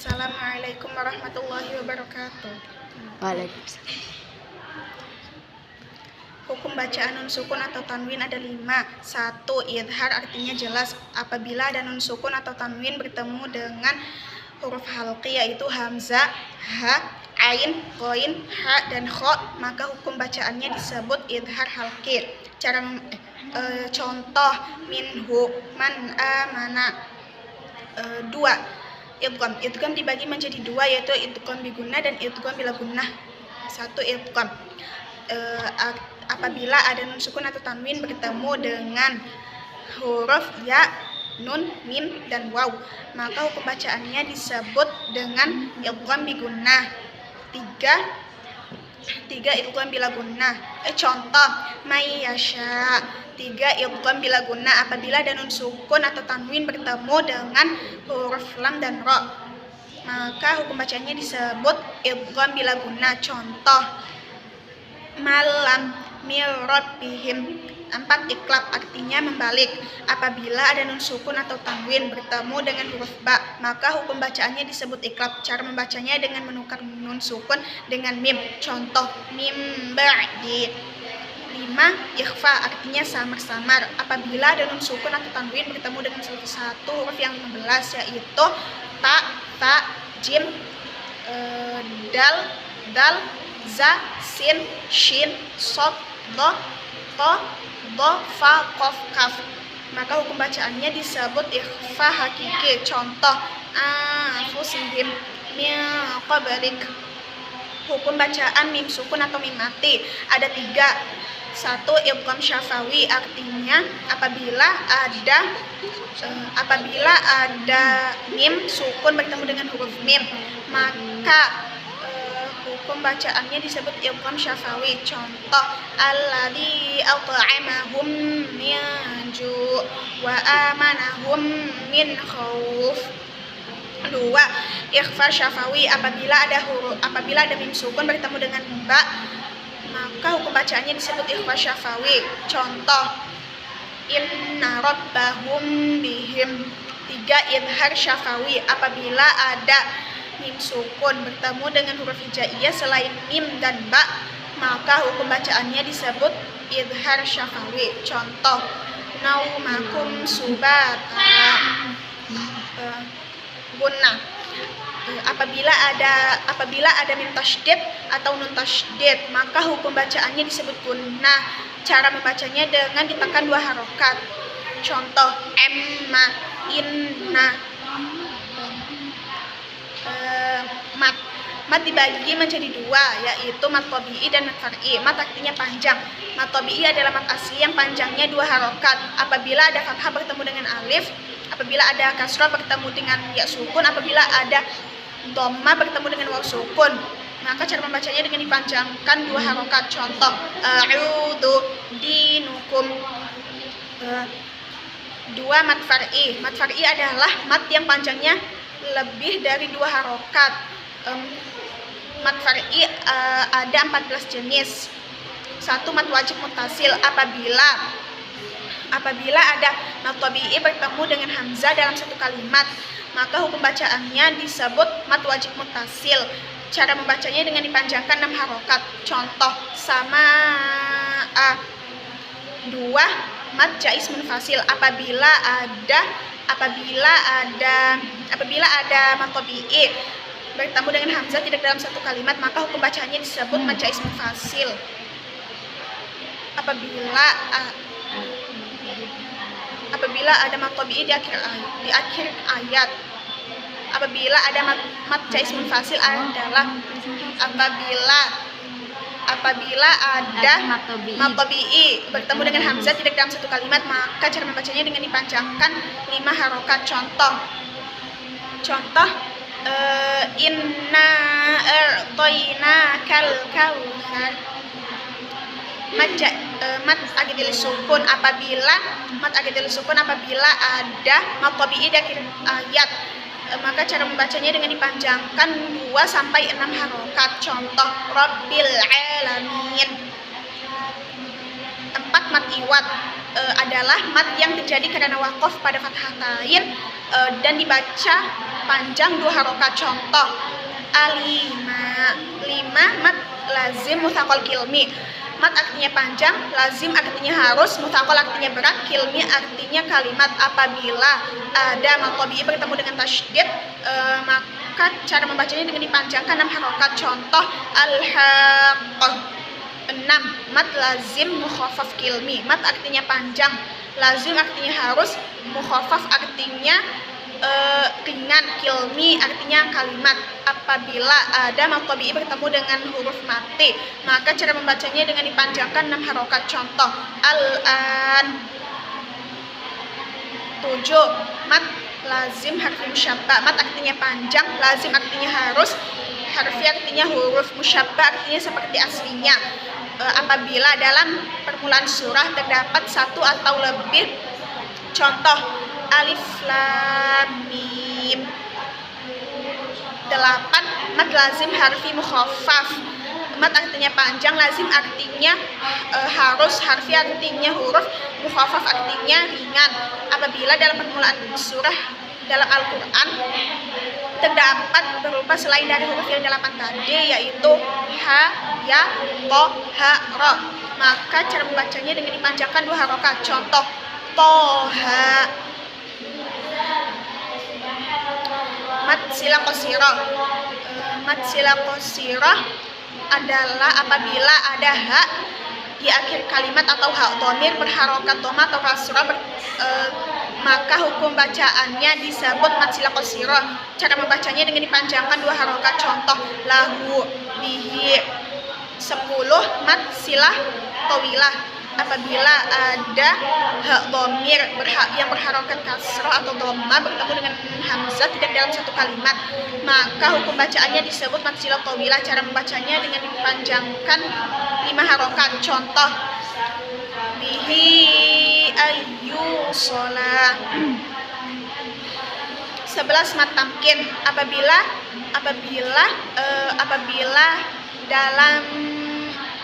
Assalamualaikum warahmatullahi wabarakatuh. Waalaikumsalam. Hukum bacaan nun sukun atau tanwin ada 5. 1. Idhar artinya jelas. Apabila ada nun sukun atau tanwin bertemu dengan huruf halqi yaitu hamzah, ha, ain, ghain, ha, dan kha, maka hukum bacaannya disebut idhar halqi. Contoh minhu man amana. 2. Idgham. Idgham dibagi menjadi 2 yaitu idgham bigunnah dan idgham bila gunnah. 1. Idgham. Apabila ada nun sukun atau tanwin bertemu dengan huruf ya, nun, mim, dan waw, maka hukum bacaannya disebut dengan idgham bigunnah. 3. Idgham bila gunnah. Contoh may yasha. 3. Idgham bila gunnah apabila ada nun sukun atau tanwin bertemu dengan huruf lam dan ro, maka hukum bacaannya disebut idgham bila gunnah. Contoh malam mir rabbihim. 4. Iqlab artinya membalik. Apabila ada nun sukun atau tanwin bertemu dengan huruf ba, maka hukum bacaannya disebut iqlab. Cara membacanya dengan menukar nun sukun dengan mim. Contoh mim ba'di. 5. Ikhfa artinya samar-samar. Apabila ada nun sukun atau tanwin bertemu dengan satu huruf yang 15 yaitu ta, fa, jim, dal, za, sin, shin, sod, do, to, do, fa, qaf, kaf, maka hukum bacaannya disebut ikhfa hakiki. Contoh anfusihim min qablik. Hukum bacaan mim sukun atau mim mati ada 3. 1. Idgham syafawi artinya apabila ada mim sukun bertemu dengan huruf mim, maka hukum bacaannya disebut idgham syafawi. Contoh alladzi at'amahum min ju' wa amanahum min khauf. 2. Ikhfa syafawi apabila ada mim sukun bertemu dengan ba, maka hukum bacaannya disebut ikhfa syafawi. Contoh inna rabbahum bihim. 3. Idhar syafawi apabila ada mim sukun bertemu dengan huruf hijaiyah selain mim dan ba, maka hukum bacaannya disebut idhar syafawi. Contoh naumakum subata. Gunnah. Apabila ada mim tasydid atau nun tasydid, maka hukum bacaannya disebut gunnah. Cara membacanya dengan ditekan 2 harokat. Contoh emma, inna. Mat dibagi menjadi 2 yaitu mat tabi'i dan mat far'i. Mat artinya panjang. Mat tabi'i adalah mat asli yang panjangnya 2 harokat. Apabila ada fathah bertemu dengan alif, apabila ada kasrah bertemu dengan ya sukun, apabila ada dhamma bertemu dengan waw sukun, maka cara membacanya dengan dipanjangkan 2 harokat. Contoh a'udzu dinukum. 2. Mat far'i. Mat far'i adalah mat yang panjangnya lebih dari 2 harokat. Mat far'i ada 14 jenis. 1. Mat wajib muttasil apabila ada mat tabi'i bertemu dengan hamzah dalam satu kalimat, maka hukum bacaannya disebut mat wajib muttasil. Cara membacanya dengan dipanjangkan 6 harokat. Contoh sama 2. Mat jaiz munfasil apabila ada mat tabi'i bertemu dengan hamzah tidak dalam satu kalimat, maka hukum bacaannya disebut mat jaiz munfasil. Apabila ada mat tabi'i di akhir ayat. Apabila ada mat jaiz munfasil adalah apabila ada mat tabi'i bertemu dengan hamzah tidak dalam satu kalimat, maka cara membacanya dengan dipanjangkan 5 harokat. Contoh inna a'tainakal kautsar. Mat agidil sukun apabila ada mat tabi'i di akhir ayat, maka cara membacanya dengan dipanjangkan 2 sampai 6 harokat. Contoh rabbil alamin. 4. Mat iwad adalah mat yang terjadi karena waqaf pada fathatain dan dibaca panjang 2 harokat. Contoh alima, 5 mat lazim mutsaqal kilmi. Mat artinya panjang, lazim artinya harus, mutsaqal artinya berat, kilmi artinya kalimat. Apabila ada mad tabi'i bertemu dengan tasydid, maka cara membacanya dengan dipanjangkan 6 harokat. Contoh al-haqqah, 6 mat lazim mukhaffaf kilmi. Mat artinya panjang, lazim artinya harus, mukhaffaf artinya ringan, kilmi artinya kalimat. Apabila ada mad tabi'i bertemu dengan huruf mati, maka cara membacanya dengan dipanjangkan 6 harokat. Contoh al-an, 7 mat lazim harfi musyabbah. Mat artinya panjang, lazim artinya harus, harfi artinya huruf, musyabbah artinya seperti aslinya. Apabila dalam permulaan surah terdapat 1 atau lebih. Contoh alif lam mim. 8 mat lazim harfi mukhaffaf. Mat artinya panjang, lazim artinya harus, harfi artinya huruf, mukhaffaf artinya ringan. Apabila dalam permulaan surah dalam Al-Quran terdapat berupa selain dari huruf yang 8 tadi, yaitu ha, ya, to, ha, ro, maka cara membacanya dengan dipanjangkan 2 harokat. Contoh toha, mat sila qasirah. Mat sila qasirah adalah apabila ada ha di akhir kalimat atau hak dhamir berharokat dhamma atau kasrah, maka hukum bacaannya disebut mat sila qasirah. Cara membacanya dengan dipanjangkan 2 harokat. Contoh lahu, bihi. 10 mat silah tawilah. Apabila ada hak dhamir yang berharokat kasrah atau dhamma bertemu dengan hamzah tidak dalam satu kalimat, maka hukum bacaannya disebut mat silah tawilah. Cara membacanya dengan dipanjangkan 5 harokat. Contoh bihi ayyu sholah. 11 mat tamkin. Apabila dalam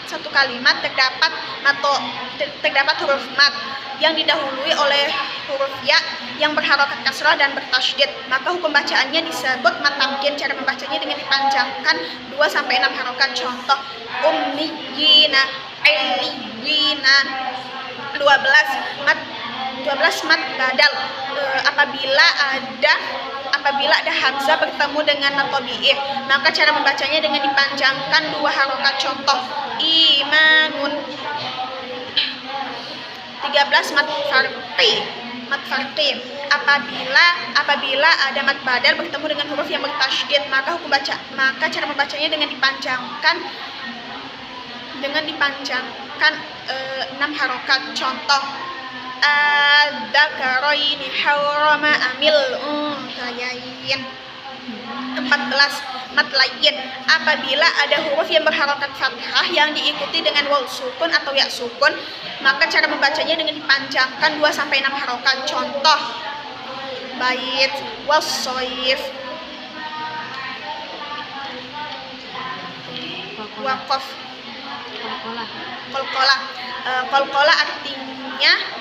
satu kalimat terdapat huruf mat yang didahului oleh huruf ya yang berharokat kasrah dan bertasydid, maka hukum bacaannya disebut mat tamkin. Cara membacanya dengan dipanjangkan 2 sampai 6 harokat. Contoh ummiyina, illiyina. 12 mat badal. Apabila ada hamzah bertemu dengan mat tabi'i, maka cara membacanya dengan dipanjangkan 2 harokat. Contoh imanun. 13 mat farqi. Apabila ada mat badal bertemu dengan huruf yang bertasydid, maka cara membacanya dengan dipanjangkan 6 harokat. Contoh adzakaraini harrama amil unsayain. 14 mat layyin. Apabila ada huruf yang berharokat fathah yang diikuti dengan waw sukun atau ya sukun, maka cara membacanya dengan dipanjangkan 2 sampai 6 harokat. Contoh bait, wassoif, waqaf, qalqalah. Qalqalah artinya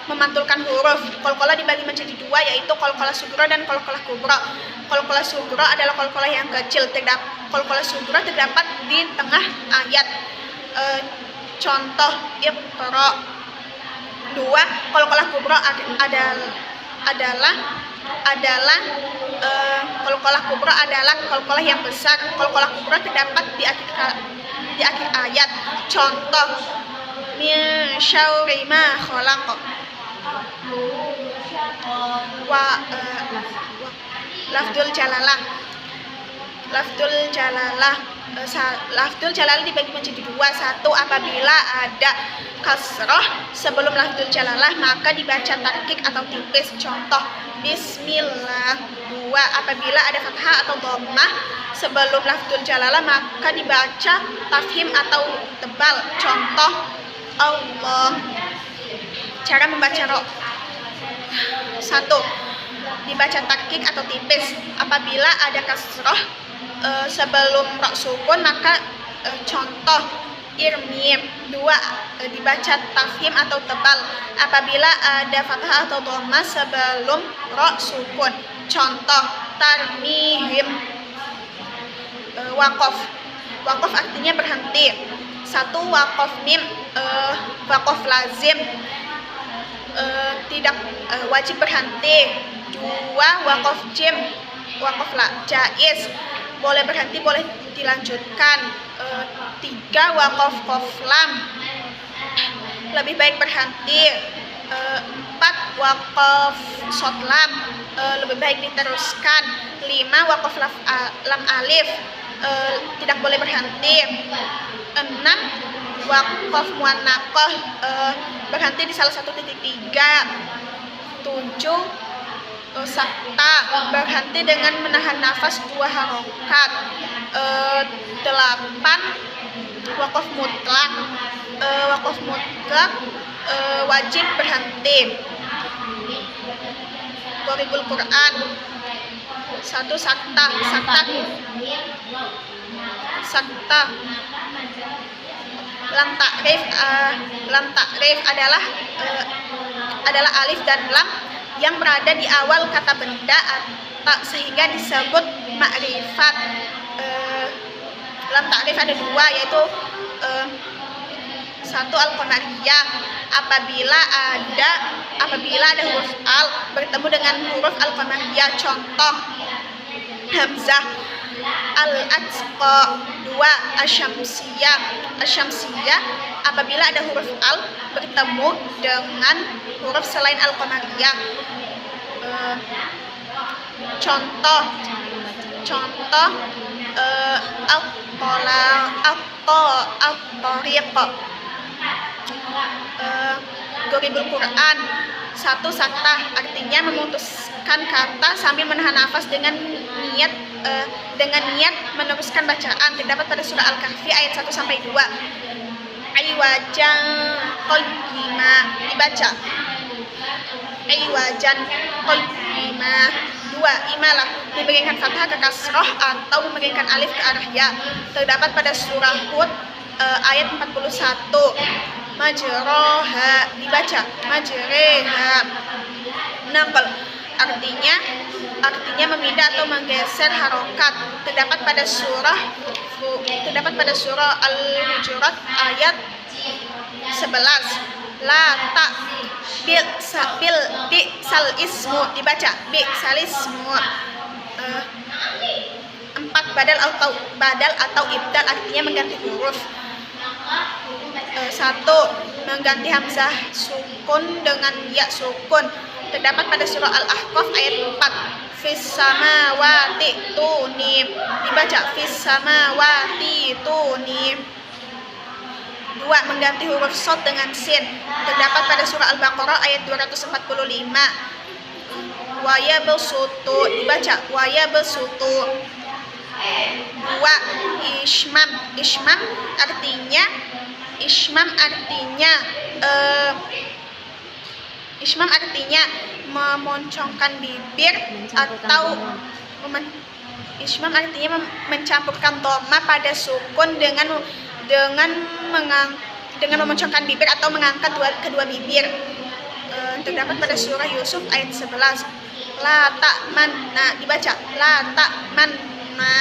memantulkan huruf. Qalqalah dibagi menjadi 2, yaitu qalqalah sughra dan qalqalah kubra. Qalqalah sughra adalah qalqalah yang kecil. Qalqalah sughra terdapat di tengah ayat. Contoh iqra. 2 qalqalah kubra adalah qalqalah kubra adalah qalqalah yang besar. Qalqalah kubra terdapat di akhir ayat. Contoh min syarri ma khalaq. Lafdzul jalalah. Lafdzul jalalah dibagi menjadi 2. 1 apabila ada kasrah sebelum lafdzul jalalah, maka dibaca tarkik atau tipis. Contoh bismillah. 2 apabila ada fathah atau dhammah sebelum lafdzul jalalah, maka dibaca tafhim atau tebal. Contoh Allah. Cara membaca ro. 1 dibaca tarkik atau tipis. Apabila ada kasrah sebelum ro sukun, maka contoh irmim. 2 dibaca tafhim atau tebal. Apabila ada fathah atau dhammah sebelum ro sukun. Contoh tarmihim. Waqaf. Waqaf artinya berhenti. 1 waqaf mim, waqaf lazim, tidak wajib berhenti. 2 waqaf jim, waqaf jaiz, boleh berhenti, boleh dilanjutkan. 3 waqaf qaf lam, lebih baik berhenti. 4 waqaf shad lam, lebih baik diteruskan. 5 waqaf lam alif, tidak boleh berhenti. 6 waqaf muannaqah, berhenti di salah satu titik 3. 7 sakta, berhenti dengan menahan nafas 2 harokat. 8 waqaf mutlak, waqaf mutlak wajib berhenti. Gharibul Quran. 1 sakta. Lam ta'rif adalah alif dan lam yang berada di awal kata benda sehingga disebut ma'rifat. Lam ta'rif ada 2, yaitu 1 al-qamariyah, apabila ada huruf al bertemu dengan huruf al-qamariyah. Contoh hamzah. Al-atqa. 2 asyamsiyah, apabila ada huruf al bertemu dengan huruf selain al-qamariyah. Contoh al-tariq. Gharibul Quran. 1 sakta, artinya memutuskan kata sambil menahan nafas dengan niat meneruskan bacaan. Terdapat pada surah Al-Kahfi ayat 1-2. Aywajan qayyima, dibaca aywajan qayyima. 2 imalah, memberikan fathah ke kasroh atau memberikan alif ke arah ya. Terdapat pada surah Hud ayat 41. Majroha, dibaca majreha. Naql, artinya memindah atau menggeser harokat. Terdapat pada surah Al-Hujurat ayat 11. La ta bi'sal ismu, dibaca bi'sal ismu. 4 badal atau ibdal, artinya mengganti huruf. 1 mengganti hamzah sukun dengan ya sukun. Terdapat pada surah Al-Ahqaf ayat 4. Fis samawati tunib, dibaca fis samawati tunib. 2 mengganti huruf shad dengan sin. Terdapat pada surah Al-Baqarah ayat 245. Wa yabsutu, dibaca wa yabsutu. 2 ismam artinya memoncongkan bibir atau mencampurkan dhamma pada sukun dengan memoncongkan bibir atau mengangkat kedua bibir. Terdapat pada surah Yusuf ayat 11. La ta'manna, dibaca la ta'manna.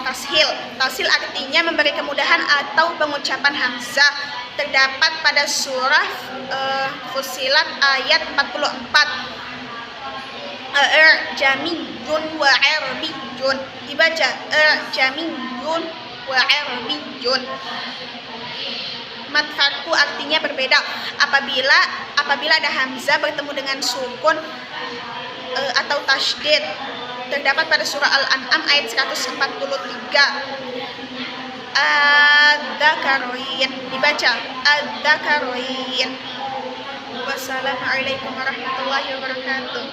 Tashil artinya memberi kemudahan atau pengucapan hamzah. Terdapat pada surah Fussilat ayat 44. Jamiyun wa arbiyun, dibaca jamiyun wa arbiyun. Mad farqu artinya berbeda, apabila ada hamzah bertemu dengan sukun atau tasydid. Terdapat pada surah Al-An'am ayat 143. Ad-dzakaroin, dibaca ad-dzakaroin. Wassalamualaikum warahmatullahi wabarakatuh.